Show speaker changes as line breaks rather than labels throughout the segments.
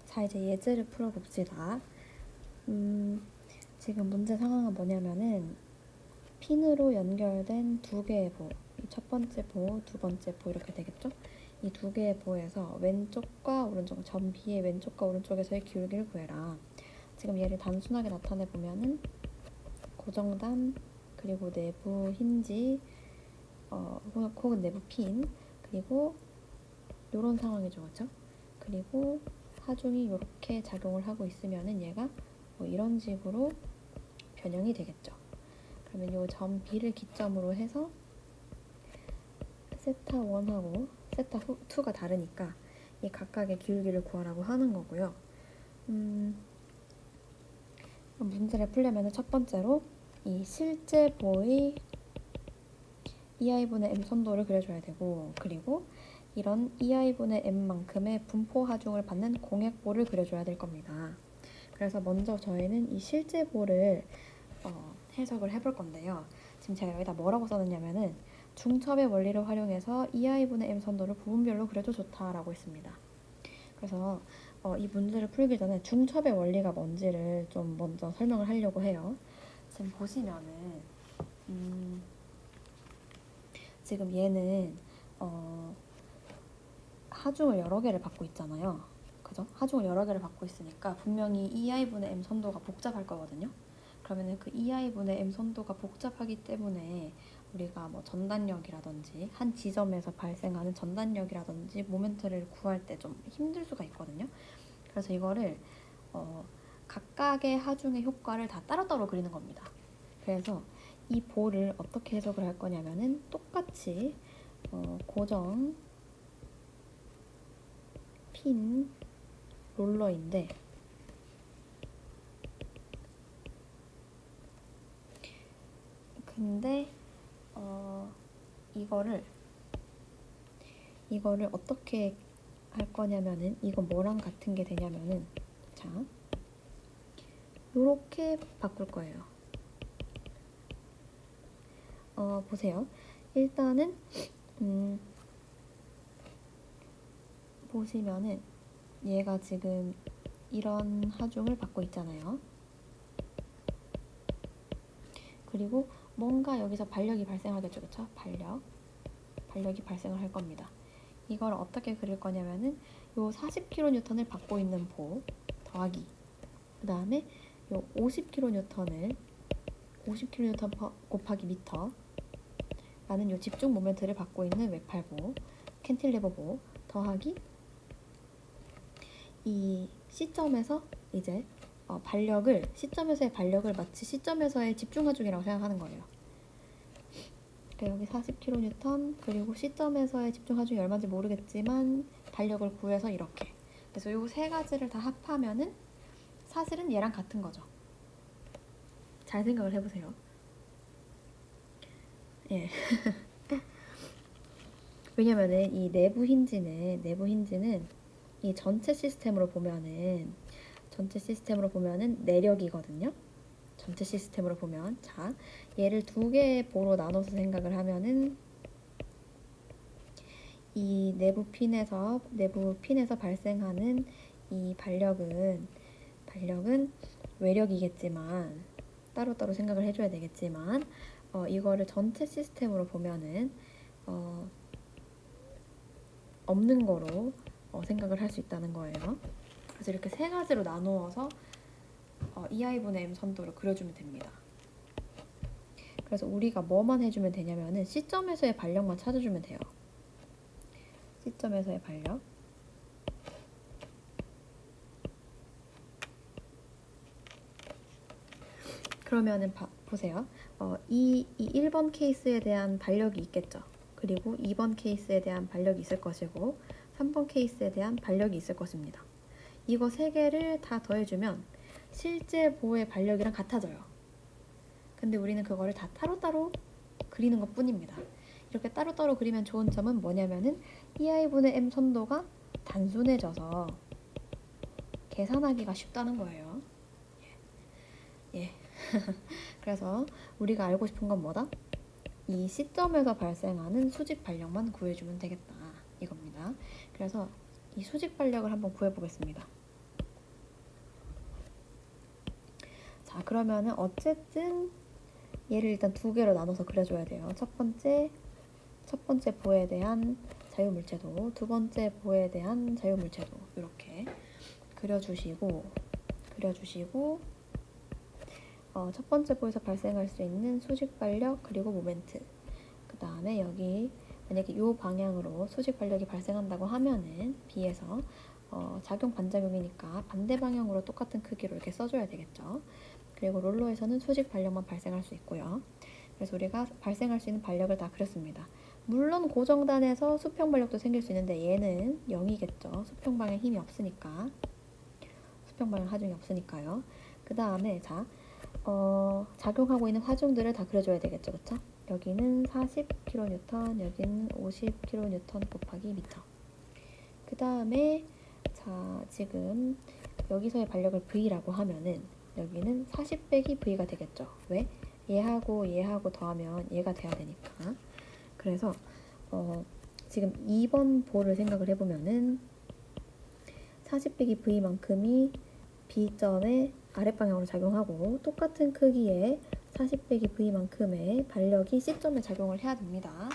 자, 이제 예제를 풀어봅시다. 지금 문제 상황은 뭐냐면은 핀으로 연결된 두 개의 보, 이 첫 번째 보, 두 번째 보 이렇게 되겠죠? 이 두 개의 보에서 왼쪽과 오른쪽, 점 B의 왼쪽과 오른쪽에서의 기울기를 구해라. 지금 얘를 단순하게 나타내 보면은 고정단, 그리고 내부 힌지, 혹은 내부 핀, 그리고 요런 상황이죠, 그렇죠? 그리고 하중이 이렇게 작용을 하고 있으면은 얘가 뭐 이런 식으로 변형이 되겠죠. 그러면 요 점 B를 기점으로 해서 세타 1하고 세타 2가 다르니까 이 각각의 기울기를 구하라고 하는 거고요. 문제를 풀려면 첫 번째로 이 실제 보의 EI분의 M 선도를 그려줘야 되고, 그리고 이런 EI분의 M만큼의 분포 하중을 받는 공액보를 그려줘야 될 겁니다. 그래서 먼저 저희는 이 실제 보를 해석을 해볼 건데요. 지금 제가 여기다 뭐라고 써놨냐면은 중첩의 원리를 활용해서 EI분의 M 선도를 부분별로 그려도 좋다라고 했습니다. 그래서 이 문제를 풀기 전에 중첩의 원리가 뭔지를 좀 먼저 설명을 하려고 해요. 지금 보시면은 지금 얘는 하중을 여러 개를 받고 있잖아요. 그죠? 하중을 여러 개를 받고 있으니까 분명히 EI분의 M 선도가 복잡할 거거든요. 그러면은 그 EI분의 M 선도가 복잡하기 때문에 우리가 뭐 전단력이라든지 한 지점에서 발생하는 전단력이라든지 모멘트를 구할 때 좀 힘들 수가 있거든요. 그래서 이거를 각각의 하중의 효과를 다 따로따로 그리는 겁니다. 그래서 이 보를 어떻게 해석을 할 거냐면은 똑같이 고정 핀 롤러인데 근데 이거를 어떻게 할 거냐면은 이건 뭐랑 같은 게 되냐면은 자 요렇게 바꿀 거예요. 보세요. 일단은 보시면은 얘가 지금 이런 하중을 받고 있잖아요. 그리고 뭔가 여기서 반력이 발생하겠죠, 그쵸? 반력이 발생을 할 겁니다. 이걸 어떻게 그릴 거냐면은 요 40kN을 받고 있는 보 더하기 그 다음에 요 50kN을 50kN 곱하기 미터 라는 요 집중 모멘트를 받고 있는 외팔보 캔틸레버보 더하기 이 시점에서 이제 반력을 시점에서의 반력을 마치 시점에서의 집중 하중이라고 생각하는 거예요. 여기 40kN 그리고 시점에서의 집중 하중이 얼마인지 모르겠지만 반력을 구해서 이렇게. 그래서 요 세 가지를 다 합하면은 사실은 얘랑 같은 거죠. 잘 생각을 해보세요. 예. 왜냐면은 이 내부 힌지는 이 전체 시스템으로 보면은 내력이거든요. 전체 시스템으로 보면 자 얘를 두 개의 보로 나눠서 생각을 하면은 이 내부 핀에서 발생하는 이 반력은 외력이겠지만 따로따로 생각을 해줘야 되겠지만 이거를 전체 시스템으로 보면은 없는 거로 생각을 할 수 있다는 거예요. 그래서 이렇게 세 가지로 나누어서 EI분의 M 선도를 그려주면 됩니다. 그래서 우리가 뭐만 해주면 되냐면은 시점에서의 반력만 찾아주면 돼요. 시점에서의 반력. 그러면은 보세요. 이 1번 케이스에 대한 반력이 있겠죠. 그리고 2번 케이스에 대한 반력이 있을 것이고 3번 케이스에 대한 반력이 있을 것입니다. 이거 세 개를 다 더해주면 실제 보의 반력이랑 같아져요. 근데 우리는 그거를 다 따로따로 그리는 것 뿐입니다. 이렇게 따로따로 그리면 좋은 점은 뭐냐면은 EI분의 M 선도가 단순해져서 계산하기가 쉽다는 거예요. 예. 그래서 우리가 알고 싶은 건 뭐다? 이 시점에서 발생하는 수직 반력만 구해주면 되겠다 이겁니다. 그래서 이 수직 반력을 한번 구해보겠습니다. 자, 그러면은 어쨌든 얘를 일단 두 개로 나눠서 그려줘야 돼요. 첫 번째 보에 대한 자유물체도, 두 번째 보에 대한 자유물체도 이렇게 그려주시고 첫 번째 보에서 발생할 수 있는 수직 반력 그리고 모멘트, 그 다음에 여기 만약에 이 방향으로 수직 반력이 발생한다고 하면은 B에서 작용 반작용이니까 반대 방향으로 똑같은 크기로 이렇게 써줘야 되겠죠. 그리고 롤러에서는 수직 반력만 발생할 수 있고요. 그래서 우리가 발생할 수 있는 반력을 다 그렸습니다. 물론 고정단에서 수평 반력도 생길 수 있는데 얘는 0이겠죠. 수평 방향 힘이 없으니까. 수평 방향 하중이 없으니까요. 그 다음에 자, 작용하고 있는 화중들을 다 그려줘야 되겠죠. 그쵸? 여기는 40kN, 여기는 50kN 곱하기 미터. 그 다음에 자, 지금 여기서의 반력을 V라고 하면은 여기는 40 빼기 V가 되겠죠. 왜? 얘하고 더하면 얘가 돼야 되니까. 그래서 지금 2번 볼을 생각을 해보면은 40 빼기 V만큼이 B점의 아랫방향으로 작용하고 똑같은 크기의 40 빼기 V만큼의 반력이 C점에 작용을 해야 됩니다.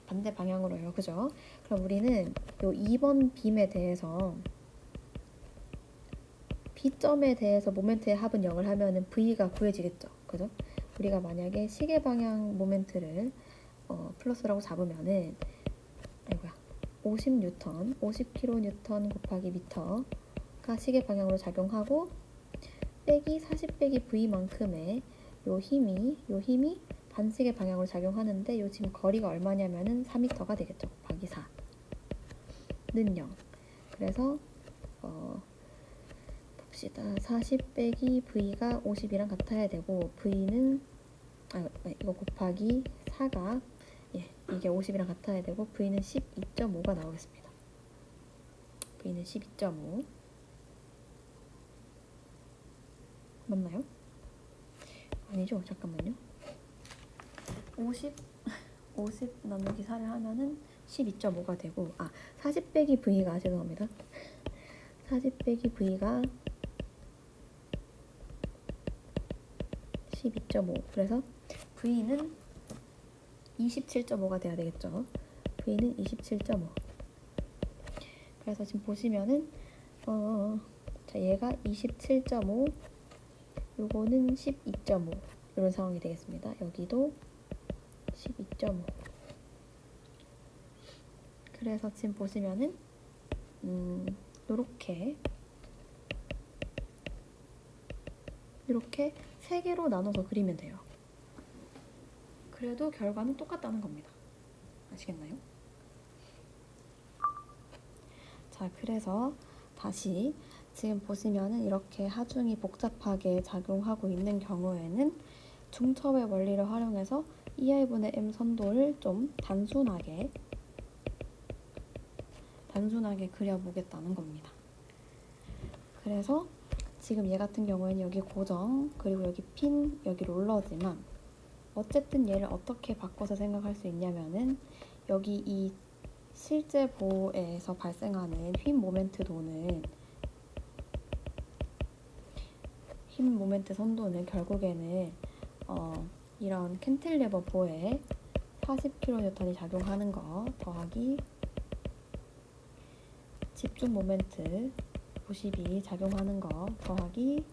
반대 방향으로요. 그죠? 그럼 우리는 요 2번 빔에 대해서 B점에 대해서 모멘트의 합은 0을 하면은 V가 구해지겠죠. 그죠? 우리가 만약에 시계 방향 모멘트를 플러스라고 잡으면은 50N, 50kN 곱하기 미터가 시계 방향으로 작용하고 빼기 40 빼기 V만큼의 요 힘이 반시계 방향으로 작용하는데 요 지금 거리가 얼마냐면은 4m가 되겠죠. 곱하기 4는 0. 그래서 봅시다. 40 빼기 V가 50이랑 같아야 되고 V는 이거 곱하기 4가 이게 50이랑 같아야 되고 V는 12.5가 나오겠습니다. V는 12.5 맞나요? 아니죠. 잠깐만요. 50 나누기 4를 하면은 12.5가 되고 40 빼기 V가 죄송합니다. 40 빼기 V가 12.5 그래서 V는 27.5가 돼야 되겠죠. V는 27.5 그래서 지금 보시면은 자 얘가 27.5 요거는 12.5 이런 상황이 되겠습니다. 여기도 12.5 그래서 지금 보시면은 이렇게 세 개로 나눠서 그리면 돼요. 그래도 결과는 똑같다는 겁니다. 아시겠나요? 자, 그래서 다시 지금 보시면은 이렇게 하중이 복잡하게 작용하고 있는 경우에는 중첩의 원리를 활용해서 EI분의 M 선도를 좀 단순하게 그려보겠다는 겁니다. 그래서 지금 얘 같은 경우에는 여기 고정, 그리고 여기 핀, 여기 롤러지만 어쨌든 얘를 어떻게 바꿔서 생각할 수 있냐면은 여기 이 실제 보에서 발생하는 힘 모멘트 선도는 결국에는 이런 캔틸레버 보에 40kN이 작용하는 거 더하기 집중 모멘트 50이 작용하는 거 더하기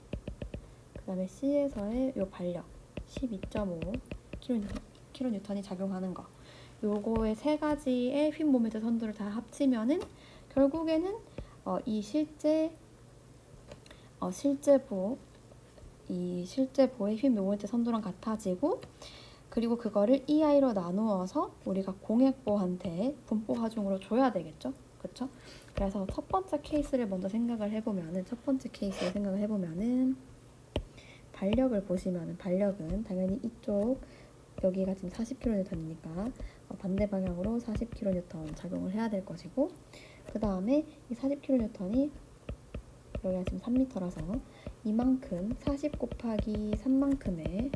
그 다음에 C에서의 요 반력 12.5kN이 작용하는 거 요거의 세 가지의 휨 모멘트 선도를 다 합치면은 결국에는 이 실제 보의 휨 모멘트 선도랑 같아지고 그리고 그거를 EI로 나누어서 우리가 공액보한테 분포 하중으로 줘야 되겠죠? 그쵸? 그래서 첫 번째 케이스를 먼저 생각을 해보면은 반력을 보시면은 반력은 당연히 이쪽 여기가 지금 40kN이니까 반대 방향으로 40kN 작용을 해야 될 것이고 그 다음에 이 40kN이 여기가 지금 3m라서 이만큼 40 곱하기 3만큼의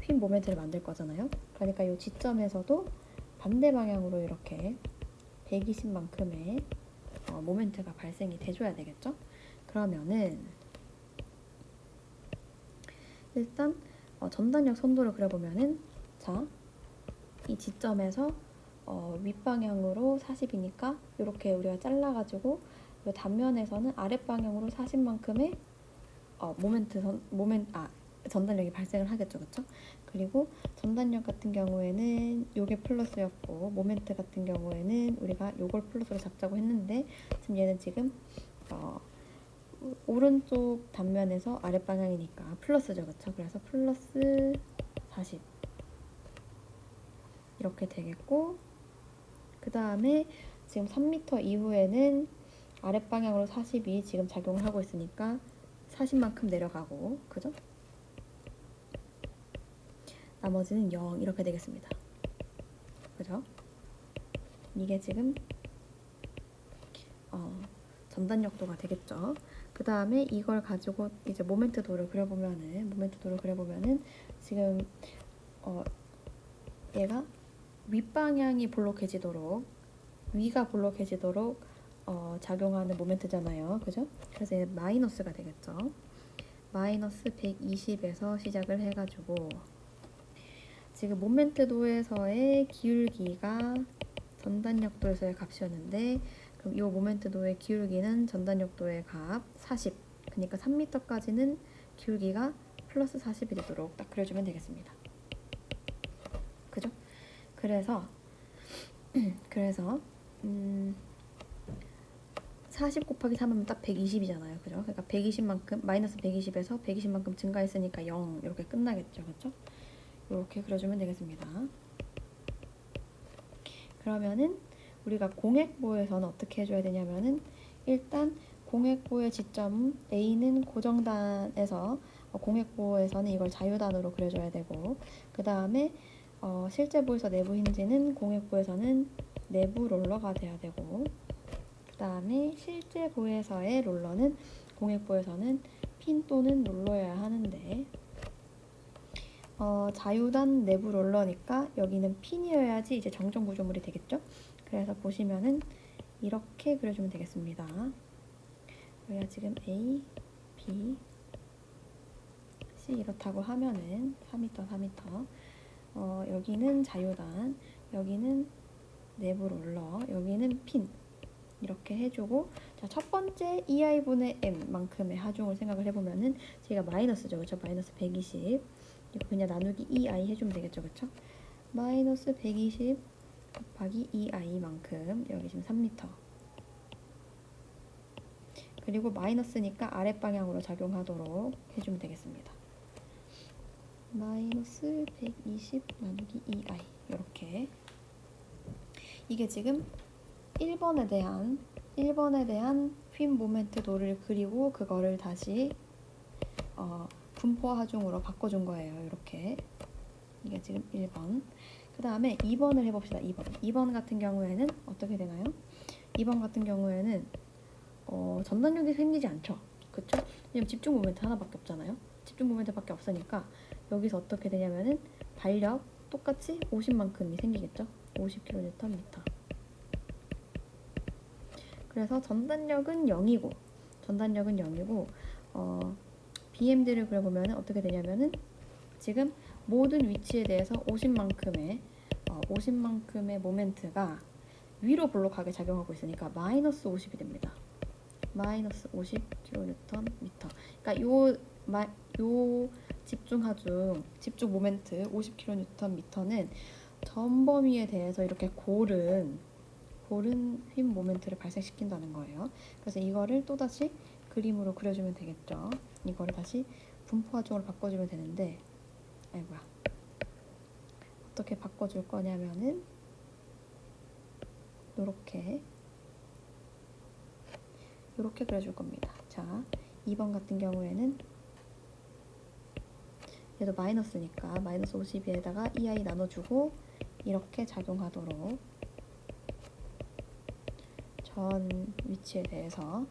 휨 모멘트를 만들 거잖아요. 그러니까 이 지점에서도 반대 방향으로 이렇게 120만큼의 모멘트가 발생이 돼줘야 되겠죠. 그러면은 일단 전단력 선도를 그려보면은 자, 이 지점에서 윗방향으로 40이니까 이렇게 우리가 잘라가지고 이 단면에서는 아랫방향으로 40만큼의 전단력이 발생을 하겠죠, 그렇죠? 그리고 전단력 같은 경우에는 요게 플러스였고 모멘트 같은 경우에는 우리가 요걸 플러스로 잡자고 했는데 지금 얘는 지금 오른쪽 단면에서 아랫방향이니까 플러스죠, 그렇죠? 그래서 플러스 40 이렇게 되겠고, 그 다음에 지금 3m 이후에는 아랫방향으로 40이 지금 작용을 하고 있으니까 40만큼 내려가고, 그죠? 나머지는 0 이렇게 되겠습니다. 그죠? 이게 지금 전단력도가 되겠죠. 그 다음에 이걸 가지고 이제 모멘트도를 그려보면은 지금 얘가 윗방향이 볼록해지도록, 위가 볼록해지도록 작용하는 모멘트잖아요. 그죠? 그래서 얘는 마이너스가 되겠죠. 마이너스 120에서 시작을 해가지고 지금 모멘트도에서의 기울기가 전단력도에서의 값이었는데, 그럼 이 모멘트도의 기울기는 전단력도의 값 40, 그러니까 3m까지는 기울기가 플러스 40이 되도록 딱 그려주면 되겠습니다. 그죠? 그래서 40 곱하기 3하면 딱 120이잖아요. 그죠? 그러니까 120만큼, 마이너스 120에서 120만큼 증가했으니까 0 이렇게 끝나겠죠. 그렇죠? 이렇게 그려주면 되겠습니다. 그러면은 우리가 공액보에서는 어떻게 해줘야 되냐면은 일단 공액보의 지점 A는 고정단에서 공액보에서는 이걸 자유단으로 그려줘야 되고, 그 다음에 실제 보에서 내부 힌지는 공액보에서는 내부 롤러가 돼야 되고, 그 다음에 실제 보에서의 롤러는 공액보에서는 핀 또는 롤러여야 하는데, 자유단 내부 롤러니까 여기는 핀이어야지 이제 정정 구조물이 되겠죠. 그래서 보시면은 이렇게 그려주면 되겠습니다. 여기가 지금 A, B, C 이렇다고 하면은 4m 여기는 자유단, 여기는 내부 롤러, 여기는 핀 이렇게 해주고, 자, 첫 번째 EI분의 M만큼의 하중을 생각을 해보면은 제가 마이너스죠, 그렇죠? 마이너스 120 이거 그냥 나누기 2i 해주면 되겠죠, 그렇죠? 마이너스 120 곱하기 2i만큼 여기 지금 3m, 그리고 마이너스니까 아랫방향으로 작용하도록 해주면 되겠습니다. 마이너스 120 나누기 2i 이렇게. 이게 지금 1번에 대한 휨 모멘트도를 그리고 그거를 다시 분포 하중으로 바꿔준 거예요. 이렇게. 이게 지금 1번. 그 다음에 2번을 해봅시다. 2번 같은 경우에는 어떻게 되나요? 2번 같은 경우에는 전단력이 생기지 않죠. 그쵸? 왜냐면 집중 모멘트 하나밖에 없잖아요. 집중 모멘트밖에 없으니까 여기서 어떻게 되냐면은 발력 똑같이 50만큼이 생기겠죠. 50kNm. 그래서 전단력은 0이고 BMD를 그려보면 어떻게 되냐면은 지금 모든 위치에 대해서 50만큼의 모멘트가 위로 볼록하게 작용하고 있으니까 마이너스 50이 됩니다. 마이너스 50kNm. 그러니까 요 집중 모멘트 50kNm는 전범위에 대해서 이렇게 고른 휨 모멘트를 발생시킨다는 거예요. 그래서 이거를 또다시 그림으로 그려주면 되겠죠. 이거를 다시 분포 하중으로 바꿔주면 되는데, 아이고야. 어떻게 바꿔줄 거냐면은 요렇게 그려줄 겁니다. 자, 2번 같은 경우에는 얘도 마이너스니까 마이너스 52에다가 2i 나눠주고 이렇게 작용하도록 전 위치에 대해서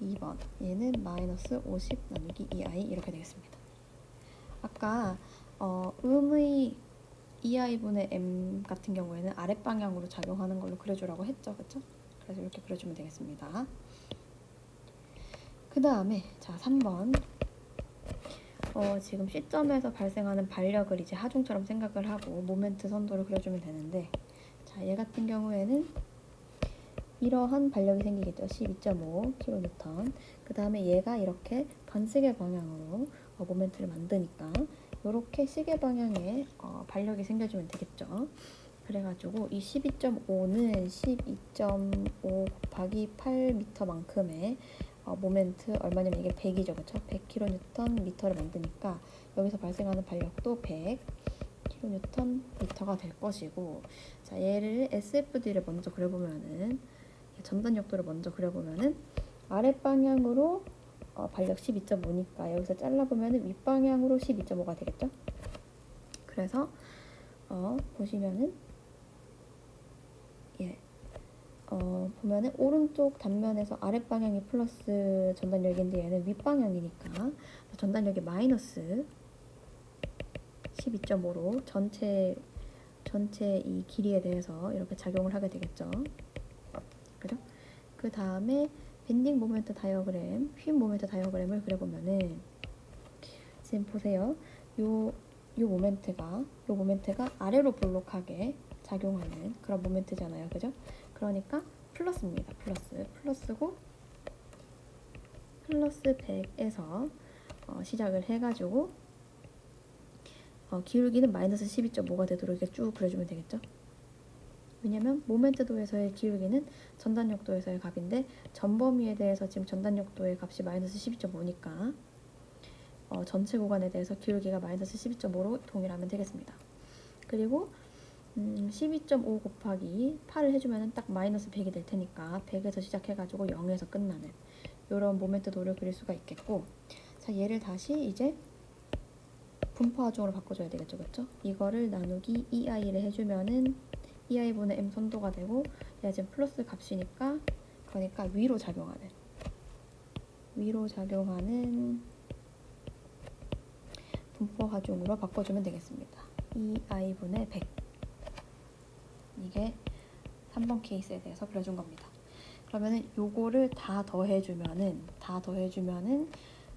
2번 얘는 마이너스 50 나누기 2i 이렇게 되겠습니다. 아까 음의 2i분의 m 같은 경우에는 아랫방향으로 작용하는 걸로 그려주라고 했죠. 그쵸? 그래서 이렇게 그려주면 되겠습니다. 그 다음에 자 3번 지금 C점에서 발생하는 발력을 이제 하중처럼 생각을 하고 모멘트 선도를 그려주면 되는데, 자, 얘 같은 경우에는 이러한 발력이 생기겠죠. 12.5kN. 그 다음에 얘가 이렇게 반시계 방향으로 모멘트를 만드니까 이렇게 시계 방향에 발력이 생겨주면 되겠죠. 그래가지고 이 12.5는 12.5 곱하기 8m만큼의 모멘트 얼마냐면 이게 100이죠, 그렇죠? 100kNm를 만드니까 여기서 발생하는 발력도 100kNm가 될 것이고, 자, 얘를 SFD를 먼저 그려보면은, 전단역도를 먼저 그려보면은 아랫방향으로 발력 12.5니까 여기서 잘라보면은 윗방향으로 12.5가 되겠죠? 그래서 보시면은 보면은 오른쪽 단면에서 아랫방향이 플러스 전단력인데 얘는 윗방향이니까 전단력이 마이너스 12.5로 전체 이 길이에 대해서 이렇게 작용을 하게 되겠죠. 그죠? 그 다음에 밴딩 모멘트 다이어그램, 휨 모멘트 다이어그램을 그려보면은 지금 보세요. 요 모멘트가 아래로 볼록하게 작용하는 그런 모멘트잖아요. 그죠? 그러니까 플러스입니다. 플러스고 플러스 100에서 시작을 해가지고 기울기는 마이너스 12.5가 되도록 이렇게 쭉 그려주면 되겠죠. 왜냐면 모멘트도에서의 기울기는 전단력도에서의 값인데 전범위에 대해서 지금 전단력도의 값이 마이너스 12.5니까 전체 구간에 대해서 기울기가 마이너스 12.5로 동일하면 되겠습니다. 그리고 12.5 곱하기 8을 해주면 딱 마이너스 100이 될 테니까 100에서 시작해가지고 0에서 끝나는 이런 모멘트도를 그릴 수가 있겠고, 자, 얘를 다시 이제 분포하중으로 바꿔줘야 되겠죠, 그렇죠? 이거를 나누기 EI를 해주면은 EI분의 M 선도가 되고, 얘가 지금 플러스 값이니까 그러니까 위로 작용하는 분포하중으로 바꿔주면 되겠습니다. EI분의 100. 이게 3번 케이스에 대해서 그려준 겁니다. 그러면은 요거를 다 더해주면은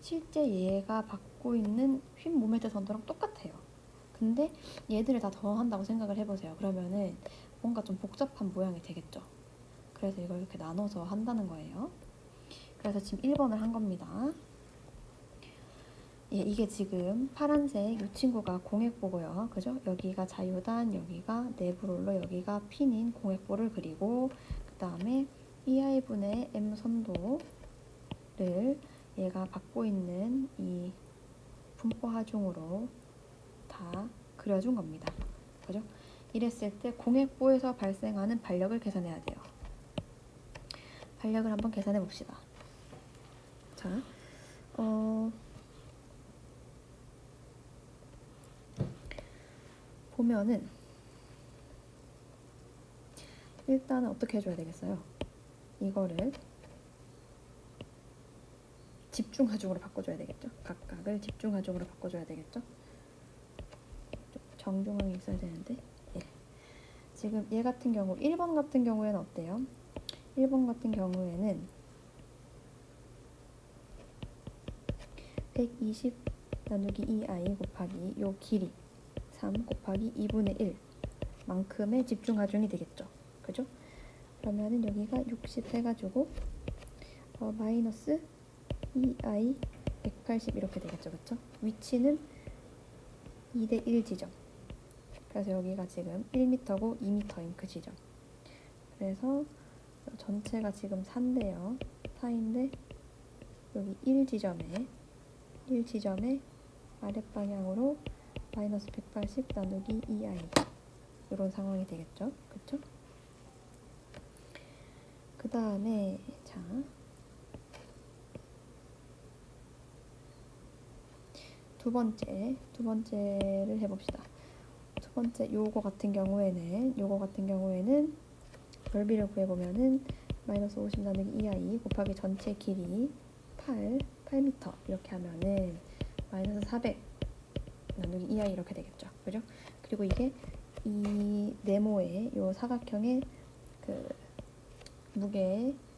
실제 얘가 받고 있는 휨 모멘트 선도랑 똑같아요. 근데 얘들을 다 더한다고 생각을 해보세요. 그러면은 뭔가 좀 복잡한 모양이 되겠죠. 그래서 이걸 이렇게 나눠서 한다는 거예요. 그래서 지금 1번을 한 겁니다. 예, 이게 지금 파란색 이 친구가 공액보고요. 그죠? 여기가 자유단, 여기가 내부롤러, 여기가 핀인 공액보를 그리고 그 다음에 EI분의 M 선도를 얘가 받고 있는 이 분포하중으로 다 그려준 겁니다. 그죠? 이랬을 때 공액보에서 발생하는 발력을 계산해야 돼요. 발력을 한번 계산해 봅시다. 자, 보면은 일단은 어떻게 해줘야 되겠어요? 이거를 집중하중으로 바꿔줘야 되겠죠? 각각을 집중하중으로 바꿔줘야 되겠죠? 정중앙이 있어야 되는데, 예. 지금 얘 같은 경우 1번 같은 경우에는 어때요? 1번 같은 경우에는 120 나누기 2i 곱하기 요 길이 3 곱하기 2분의 1 만큼의 집중하중이 되겠죠. 그죠? 그러면은 여기가 60 해가지고 마이너스 2i 180 이렇게 되겠죠. 그쵸? 위치는 2대1 지점. 그래서 여기가 지금 1m고 2m인 그 지점. 그래서 전체가 지금 4인데요. 4인데 여기 1지점에 아랫방향으로 마이너스 180 나누기 2i 이런 상황이 되겠죠. 그쵸? 그 다음에 자, 두 번째를 해봅시다. 두 번째 요거 같은 경우에는 넓이를 구해보면은 마이너스 50 나누기 2i 곱하기 전체 길이 8m 이렇게 하면은 마이너스 400 나누기 2i 이렇게 되겠죠. 그죠? 그리고 이게 이 네모의 요 사각형의 그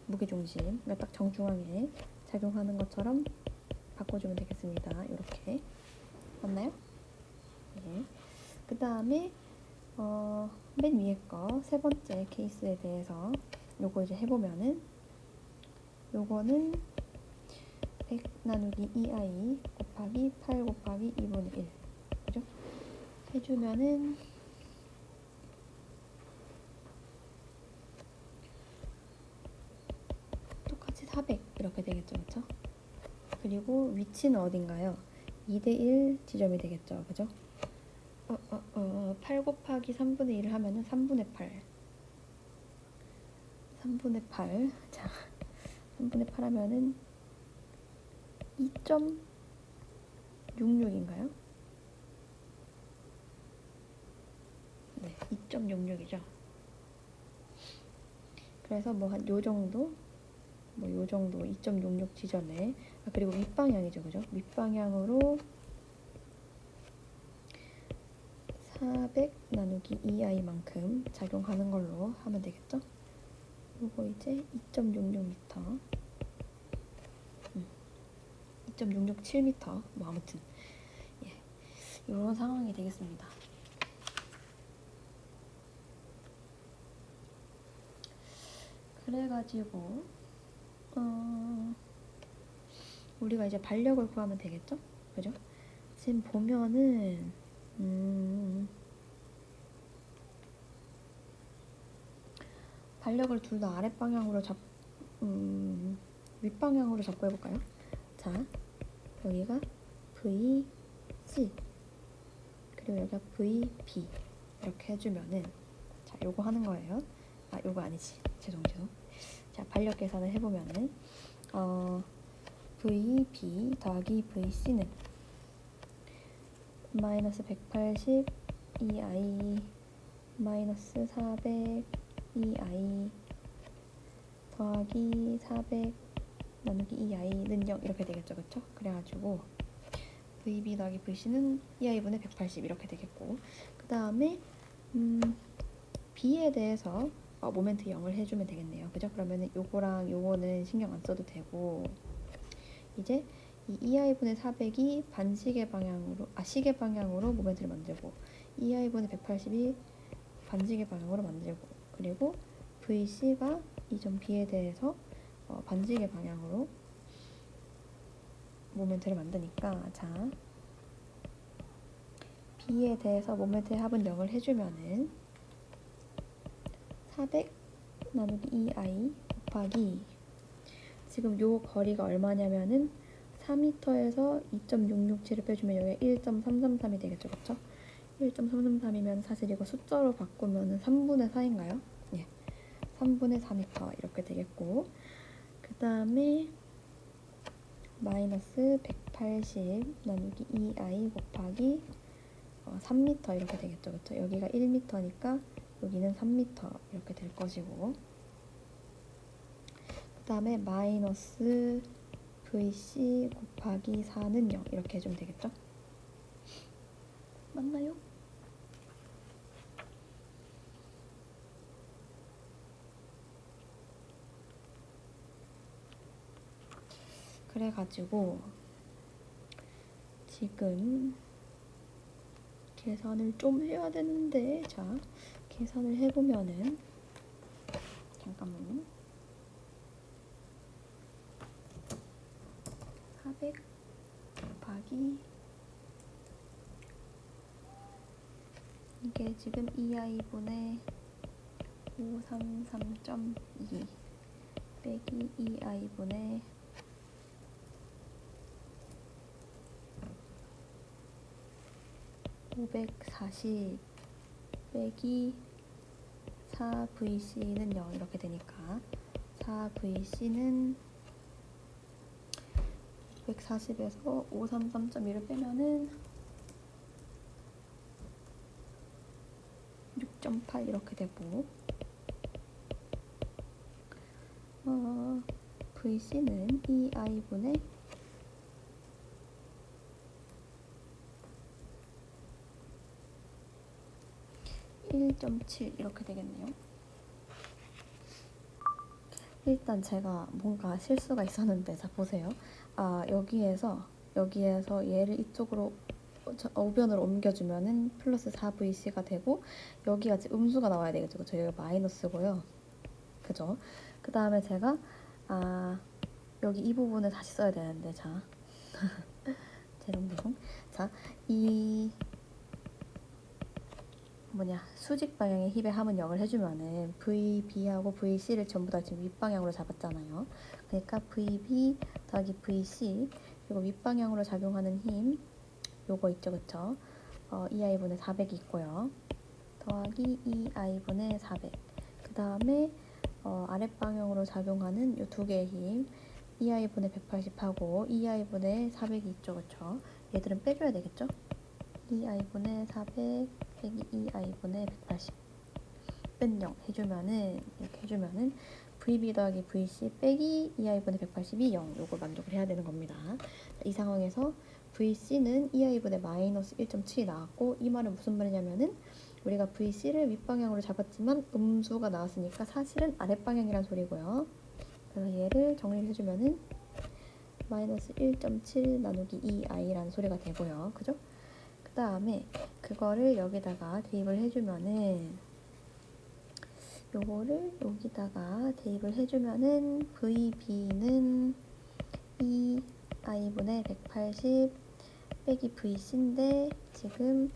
무게중심, 그러니까 딱 정중앙에 작용하는 것처럼 바꿔주면 되겠습니다. 이렇게. 맞나요? 네. 그 다음에 맨 위에 거 세 번째 케이스에 대해서 요거 이제 해보면은 요거는 100 나누기 2i 곱하기 8 곱하기 2분의 1 그죠? 해주면은 똑같이 400 이렇게 되겠죠, 그쵸? 그리고 위치는 어딘가요? 2대1 지점이 되겠죠, 그죠? 8 곱하기 3분의 1을 하면은 3분의 8 3분의 8 자, 3분의 8 하면은 2.66인가요? 네, 2.66이죠. 그래서 뭐 한 요 정도, 뭐 요 정도 2.66 지점에 그리고 윗방향이죠, 그죠? 윗방향으로 400 나누기 2i만큼 작용하는 걸로 하면 되겠죠? 요거 이제 2.66m, 2.667m, 뭐 아무튼 예, 이런 상황이 되겠습니다. 그래가지고 우리가 이제 반력을 구하면 되겠죠? 그죠? 지금 보면은 반력을 둘 다 아랫방향으로 윗방향으로 잡고 해볼까요? 자, 여기가 VC 그리고 여기가 VB 이렇게 해주면은 자, 요거 하는 거예요. 아, 요거 아니지. 죄송. 자, 반력 계산을 해보면은 VB 더하기 VC는 마이너스 180 2i 마이너스 400 2i 더하기 400 나누기 2i는 0 이렇게 되겠죠, 그쵸? 그래가지고 VB 더하기 VC는 2i분의 180 이렇게 되겠고 그 다음에 B에 대해서 모멘트 0을 해주면 되겠네요, 그죠? 그러면은 요거랑 요거는 신경 안 써도 되고 이제 이 2i분의 400이 반시계 방향으로 시계 방향으로 모멘트를 만들고 2i분의 180이 반시계 방향으로 만들고 그리고 VC가 이 점 B에 대해서 반시계 방향으로 모멘트를 만드니까 자 B에 대해서 모멘트의 합은 0을 해주면은 400 나누기 2i 곱하기 지금 요 거리가 얼마냐면은 4m에서 2.667을 빼주면 여기가 1.333이 되겠죠, 그쵸? 1.333이면 사실 이거 숫자로 바꾸면 3분의 4인가요? 예, 3분의 4m 이렇게 되겠고 그 다음에 마이너스 180 나누기 2i 곱하기 3m 이렇게 되겠죠, 그쵸? 여기가 1m니까 여기는 3m 이렇게 될 것이고 그 다음에 마이너스 VC 곱하기 4는 0 이렇게 해주면 되겠죠? 맞나요? 그래가지고 지금 계산을 좀 해야 되는데 자 계산을 해보면은 잠깐만요 400 곱하기 이게 지금 2i분의 533.2 빼기 2i분의 540 빼기 4VC는 0 이렇게 되니까 4VC는 140에서 533.1을 빼면은 6.8 이렇게 되고 VC는 2i분의 1.7 이렇게 되겠네요. 일단 제가 뭔가 실수가 있었는데 자 보세요. 여기에서 얘를 이쪽으로 우변으로 옮겨주면은 플러스 4VC가 되고 여기가 지금 음수가 나와야 되겠죠. 그쵸? 여기가 마이너스고요. 그죠? 그 다음에 제가 여기 이 부분을 다시 써야 되는데 자 대롱대롱 자 이 수직 방향의 힙의 함은 0을 해주면은 VB하고 VC를 전부 다 지금 윗방향으로 잡았잖아요. 그러니까 VB 더하기 VC 그리고 윗방향으로 작용하는 힘 요거 있죠, 그쵸? 2i분의 400이 있고요. 더하기 2i분의 400. 그 다음에 아랫방향으로 작용하는 요 두 개의 힘 2i분의 180하고 2i분의 400이 있죠, 그쵸? 얘들은 빼줘야 되겠죠? 2i분의 400 빼기 2i분의 180 뺀 0 해주면은 이렇게 해주면은 VB 더하기 VC 빼기 2i분의 180이 0 요걸 만족을 해야 되는 겁니다. 이 상황에서 VC는 2i분의 마이너스 1.7이 나왔고 이 말은 무슨 말이냐면은 우리가 VC를 윗방향으로 잡았지만 음수가 나왔으니까 사실은 아랫방향이란 소리고요. 그래서 얘를 정리를 해주면은 마이너스 1.7 나누기 2i라는 소리가 되고요. 그죠? 그 다음에 그거를 여기다가 대입을 해주면은 요거를 여기다가 대입을 해주면은 VB는 2i분의 180 빼기 VC인데 지금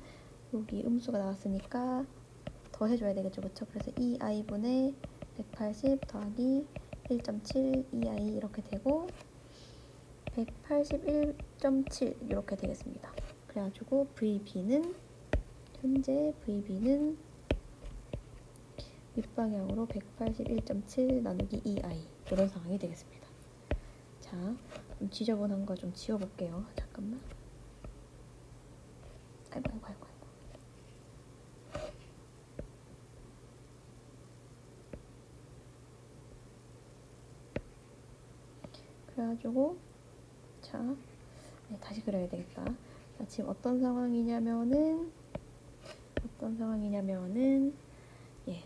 여기 음수가 나왔으니까 더 해줘야 되겠죠, 그쵸? 그래서 2i분의 180 더하기 1.7 2i 이렇게 되고 181.7 이렇게 되겠습니다. 그래가지고 현재 VB는 윗방향으로 181.7 나누기 2i 이런 상황이 되겠습니다. 자, 좀 지저분한 거 좀 지워볼게요. 잠깐만. 아이고. 그래가지고 자, 다시 그려야 되겠다. 자, 지금 어떤 상황이냐면은 예,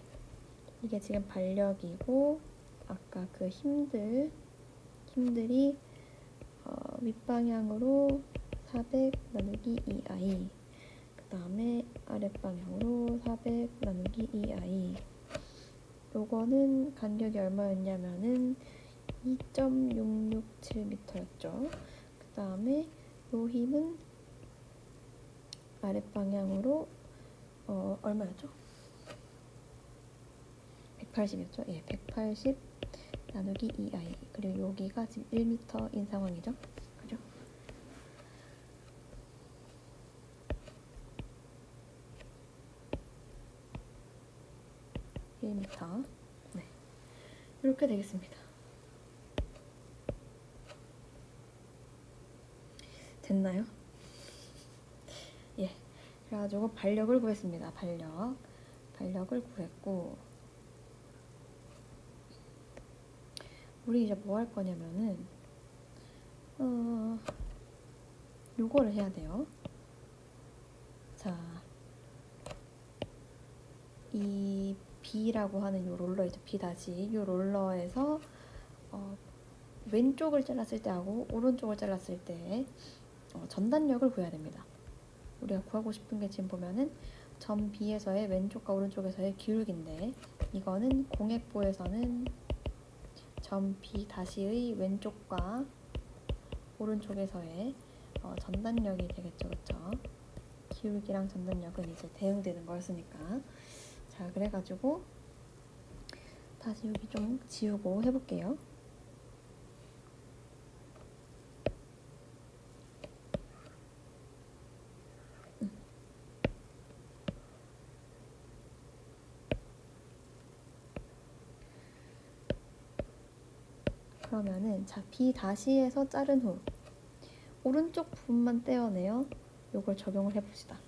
이게 지금 반력이고 아까 그 힘들이 윗방향으로 400 나누기 2i 그 다음에 아랫방향으로 400 나누기 2i 요거는 간격이 얼마였냐면은 2.667m였죠. 그 다음에 요 힘은 아랫방향으로 얼마였죠? 180이었죠? 예, 180 나누기 2i 그리고 여기가 지금 1m인 상황이죠. 그죠? 네, 이렇게 되겠습니다. 됐나요? 예, 그래가지고 반력을 구했습니다. 반력을 구했고 우리 이제 뭐 할 거냐면은 요거를 해야 돼요. 자, 이 B라고 하는 요 롤러 있죠. B 다시 요 롤러에서 왼쪽을 잘랐을 때하고 오른쪽을 잘랐을 때 전단력을 구해야 됩니다. 우리가 구하고 싶은 게 지금 보면은 점 B에서의 왼쪽과 오른쪽에서의 기울기인데 이거는 공액보에서는 점 B 다시의 왼쪽과 오른쪽에서의 전단력이 되겠죠, 그쵸? 기울기랑 전단력은 이제 대응되는 거였으니까. 자, 그래가지고 다시 여기 좀 지우고 해볼게요. 그러면은 자, B 다시에서 자른 후 오른쪽 부분만 떼어내요. 요걸 적용을 해봅시다.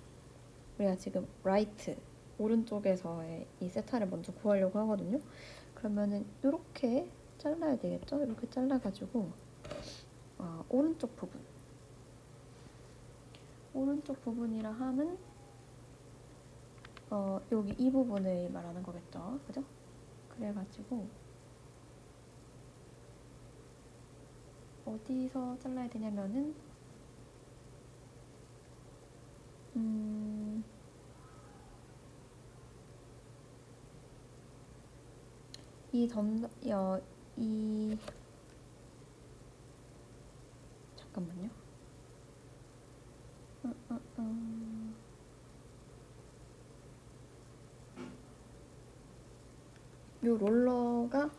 우리가 지금 right 오른쪽에서의 이 세타를 먼저 구하려고 하거든요. 그러면은 이렇게 잘라야 되겠죠? 이렇게 잘라가지고 오른쪽 부분이라 함은 여기 이 부분을 말하는 거겠죠, 그죠? 그래가지고 어디서 잘라야 되냐면은 잠깐만요. 요 롤러가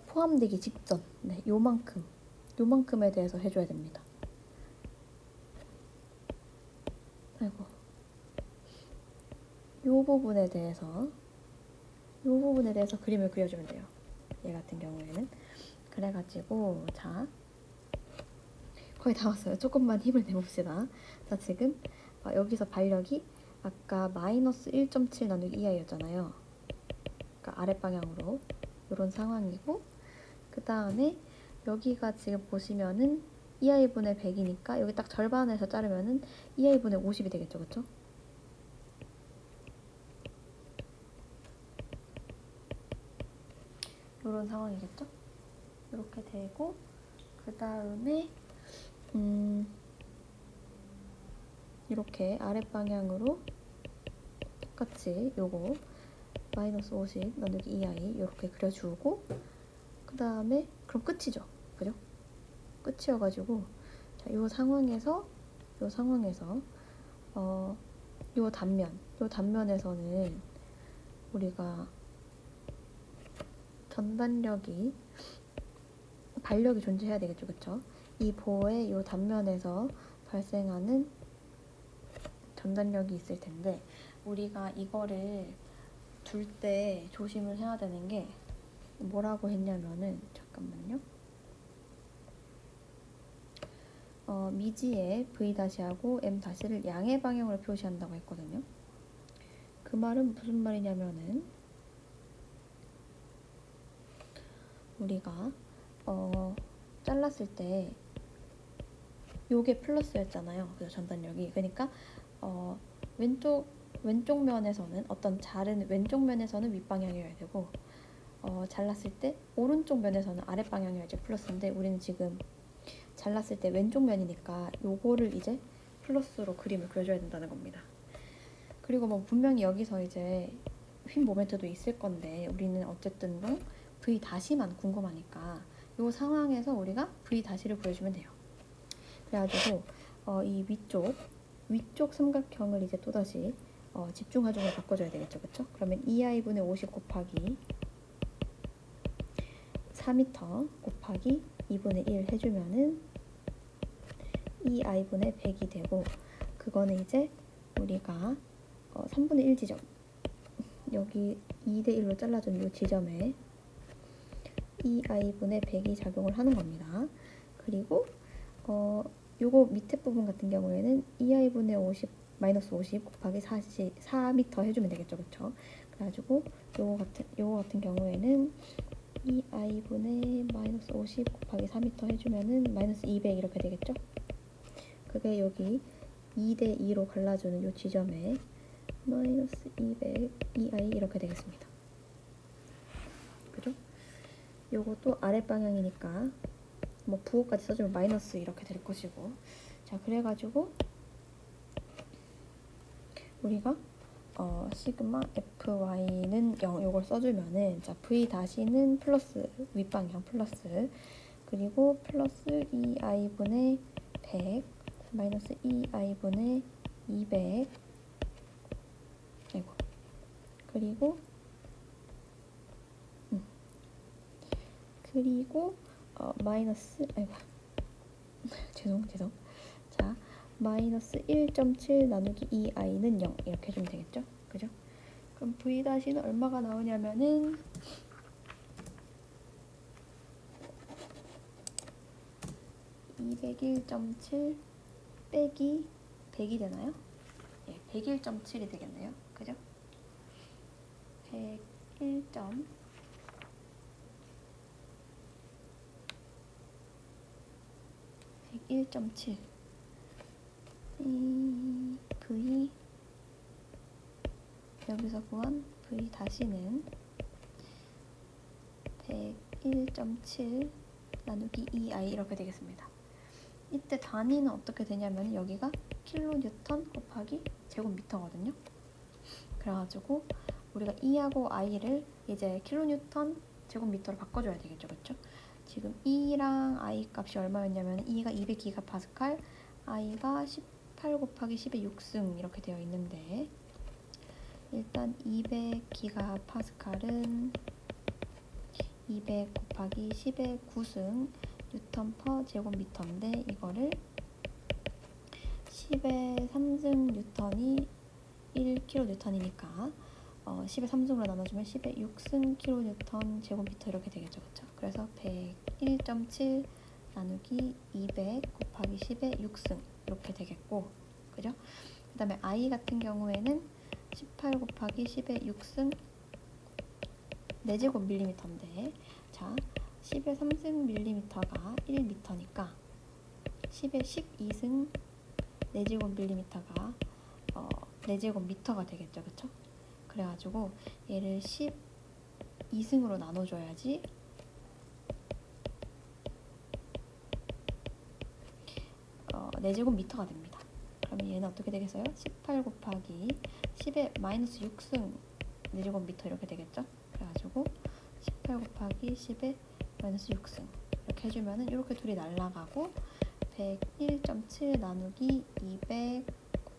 포함되기 직전, 네, 요만큼에 대해서 해줘야 됩니다. 아이고, 요 부분에 대해서 그림을 그려주면 돼요. 얘 같은 경우에는. 그래가지고 자, 거의 다 왔어요. 조금만 힘을 내봅시다. 자, 지금 여기서 반력이 아까 마이너스 1.7 나누기 2i였잖아요. 그러니까 아랫방향으로 이런 상황이고, 그 다음에 여기가 지금 보시면은 2i분의 100이니까 여기 딱 절반에서 자르면은 2i분의 50이 되겠죠, 그쵸? 이런 상황이겠죠? 이렇게 되고, 그 다음에 이렇게 아랫방향으로 똑같이 요거 마이너스 50 나누기 2i 이렇게 그려주고, 그 다음에 그럼 끝이죠, 그죠? 끝이어가지고 자, 요 상황에서 요 단면에서는 우리가 반력이 존재해야 되겠죠, 그쵸? 이 보의 요 단면에서 발생하는 전단력이 있을 텐데, 우리가 이거를 둘 때 조심을 해야 되는 게 뭐라고 했냐면은, 잠깐만요. 미지에 V-하고 M-를 양의 방향으로 표시한다고 했거든요. 그 말은 무슨 말이냐면은, 우리가 잘랐을 때 요게 플러스였잖아요. 그래서 전단력이. 그러니까 왼쪽 면에서는 어떤 자른 왼쪽 면에서는 윗방향이어야 되고, 잘랐을 때 오른쪽 면에서는 아랫방향이어야지 플러스인데, 우리는 지금 잘랐을 때 왼쪽 면이니까 요거를 이제 플러스로 그림을 그려줘야 된다는 겁니다. 그리고 뭐 분명히 여기서 이제 휜 모멘트도 있을 건데, 우리는 어쨌든 V-만 궁금하니까 요 상황에서 우리가 V-를 구해주면 돼요. 그래가지고 이 위쪽 삼각형을 이제 또다시 집중하중으로 바꿔줘야 되겠죠, 그쵸? 그러면 2i분의 50 곱하기 4m 곱하기 2분의 1 해주면은 2i분의 100이 되고, 그거는 이제 우리가 3분의 1 지점, 여기 2대 1로 잘라준 이 지점에 2i분의 100이 작용을 하는 겁니다. 그리고 요거 밑에 부분 같은 경우에는 2i분의 50 마이너스 50 곱하기 4m 해주면 되겠죠, 그쵸? 그래가지고 요거 같은 경우에는 2i분의 마이너스 50 곱하기 4m 해주면은 마이너스 200 이렇게 되겠죠? 그게 여기 2대 2로 갈라주는 요 지점에 마이너스 200 2i 이렇게 되겠습니다. 그죠? 요것도 아랫방향이니까 뭐 부호까지 써주면 마이너스 이렇게 될 것이고, 자, 그래가지고 우리가 시그마 fy는 0 요걸 써주면은, 자, v-는 플러스 윗방향 플러스, 그리고 플러스 2i분의 100 마이너스 2i분의 200, 아이고, 그리고 마이너스, 아이고, 죄송. 자, 마이너스 1.7 나누기 2i는 0 이렇게 해주면 되겠죠? 그죠? 그럼 v-는 얼마가 나오냐면은 201.7 빼기 100이 되나요? 예, 101.7이 되겠네요. 그죠? 101.7 V 여기서 구한 V-는 101.7 나누기 2i 이렇게 되겠습니다. 이때 단위는 어떻게 되냐면 여기가 킬로뉴턴 곱하기 제곱미터거든요. 그래가지고 우리가 E하고 I를 이제 킬로뉴턴 제곱미터로 바꿔줘야 되겠죠, 그렇죠? 지금 E랑 I 값이 얼마였냐면 E가 200기가파스칼, I가 18 곱하기 10의 6승 이렇게 되어 있는데, 일단 200기가파스칼은 200 곱하기 10의 9승 뉴턴 퍼 제곱미터인데, 이거를 10의 3승 뉴턴이 1kN이니까 10의 3승으로 나눠주면 10의 6승 kN 제곱미터 이렇게 되겠죠, 그렇죠? 그래서 101.7 나누기 200 곱하기 10의 6승 이렇게 되겠고, 그죠? 그 다음에 I 같은 경우에는 18 곱하기 10의 6승 4제곱 밀리미터인데, 자, 10의 3승 밀리미터가 1미터니까 10의 12승 4제곱 밀리미터가 4제곱 미터가 되겠죠, 그쵸? 그래가지고 얘를 12승으로 나눠줘야지 4제곱 미터가 됩니다. 그러면 얘는 어떻게 되겠어요? 18 곱하기 10의 마이너스 6승 4제곱 미터 이렇게 되겠죠? 그래가지고 18 곱하기 10의 마이너스 6승 이렇게 해주면은 이렇게 둘이 날라가고 101.7 나누기 200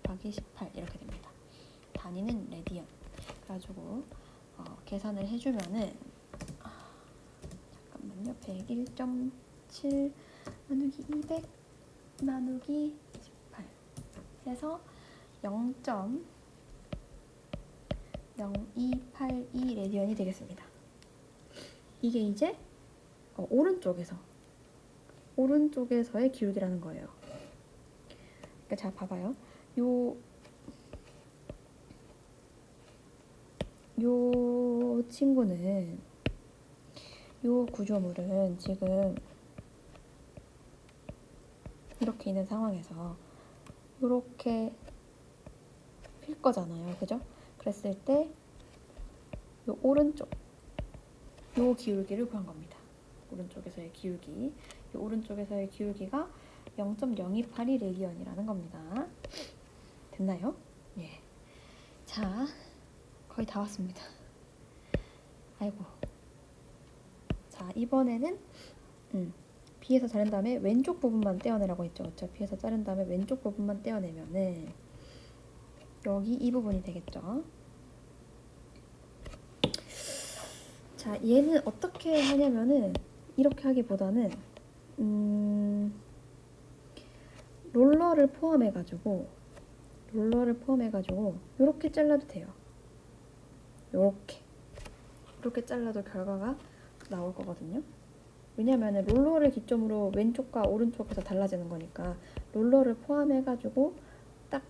곱하기 18 이렇게 됩니다. 단위는 레디언. 그래가지고 계산을 해주면은 잠깐만요. 101.7 나누기 200 나누기 18 해서 0.0282 레디언이 되겠습니다. 이게 이제 오른쪽에서의 기울기라는 거예요. 그러니까 자, 봐봐요. 요 친구는, 요 구조물은 지금 이렇게 있는 상황에서 이렇게 필 거잖아요, 그죠? 그랬을 때 요 오른쪽, 요 기울기를 구한 겁니다. 오른쪽에서의 기울기, 요 오른쪽에서의 기울기가 0.0282 레디언이라는 겁니다. 됐나요? 예. 자, 거의 다 왔습니다. 아이고. 자, 이번에는 B에서 자른 다음에 왼쪽 부분만 떼어내라고 했죠. 그렇죠? B에서 자른 다음에 왼쪽 부분만 떼어내면은 여기 이 부분이 되겠죠. 자, 얘는 어떻게 하냐면은 이렇게 하기보다는 롤러를 포함해가지고 이렇게 잘라도 돼요. 이렇게 잘라도 결과가 나올 거거든요. 왜냐면은 롤러를 기점으로 왼쪽과 오른쪽에서 달라지는 거니까 롤러를 포함해가지고 딱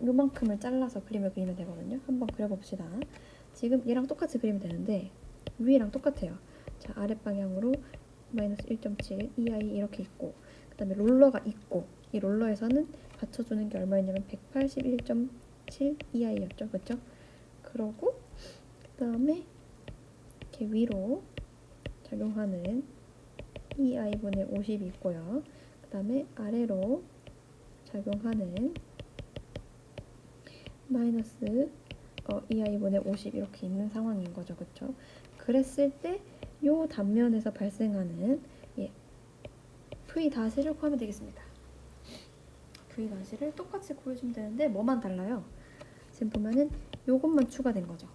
요만큼을 잘라서 그림을 그리면 되거든요. 한번 그려봅시다. 지금 얘랑 똑같이 그리면 되는데 위랑 똑같아요. 자, 아랫방향으로 마이너스 1.7 EI 이렇게 있고, 그 다음에 롤러가 있고, 이 롤러에서는 받쳐주는 게 얼마였냐면 181.7 EI였죠. 그쵸? 그러고 그 다음에 이렇게 위로 작용하는 EI분의 50이 있고요. 그 다음에 아래로 작용하는 마이너스 EI분의 50 이렇게 있는 상황인 거죠. 그쵸? 그랬을 때 요 단면에서 발생하는 V-를 구하면 되겠습니다. V-를 똑같이 구해주면 되는데 뭐만 달라요? 지금 보면은 요것만 추가된 거죠.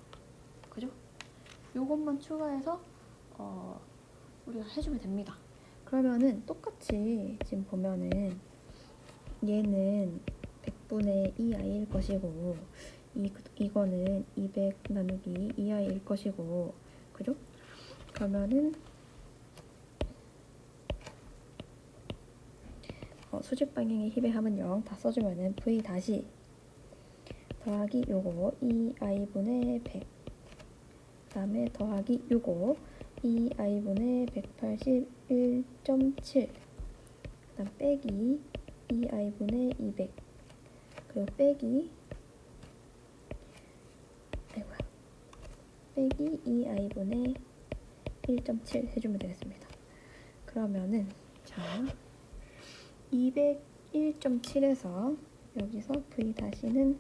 그죠? 요것만 추가해서 우리가 해주면 됩니다. 그러면은 똑같이 지금 보면은 얘는 100분의 2i일 것이고 이거는 200 나누기 2i일 것이고, 그죠? 그러면은 수직 방향의 힘의 합은 0 다 써주면은 V 다시 더하기 요거 2i분의 100, 그 다음에 더하기 요거 2i분의 181.7, 그 다음 빼기 2i분의 200, 그리고 빼기 2i분의 1.7 해주면 되겠습니다. 그러면은 자, 201.7에서 여기서 v 다시는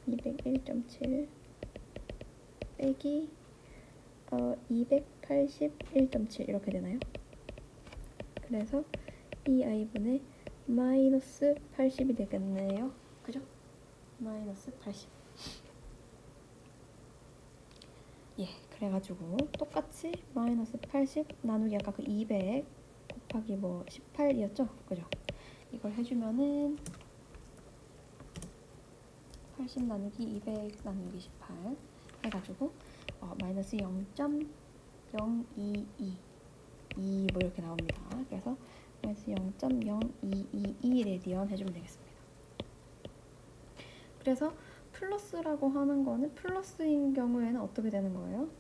201.7 빼기 281.7 이렇게 되나요? 그래서 이 i분의 마이너스 80이 되겠네요. 그죠? 마이너스 80. 예, 그래가지고 똑같이 마이너스 80 나누기 아까 그 200 곱하기 뭐 18이었죠? 그죠? 이걸 해주면은 80 나누기 200 나누기 18 해가지고 마이너스 0.022 2뭐 이렇게 나옵니다. 그래서 마이너스 0.0222 레디언 해주면 되겠습니다. 그래서 플러스라고 하는 거는 플러스인 경우에는 어떻게 되는 거예요?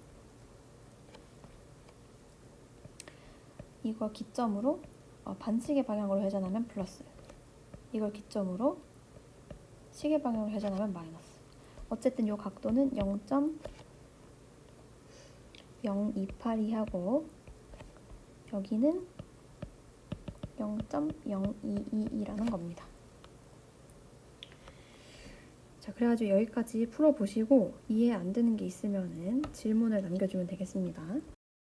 이거 기점으로 반시계 방향으로 회전하면 플러스, 이걸 기점으로 시계 방향으로 회전하면 마이너스. 어쨌든 이 각도는 0.0282하고 여기는 0.0222라는 겁니다. 자, 그래가지고 여기까지 풀어보시고 이해 안 되는 게 있으면은 질문을 남겨주면 되겠습니다.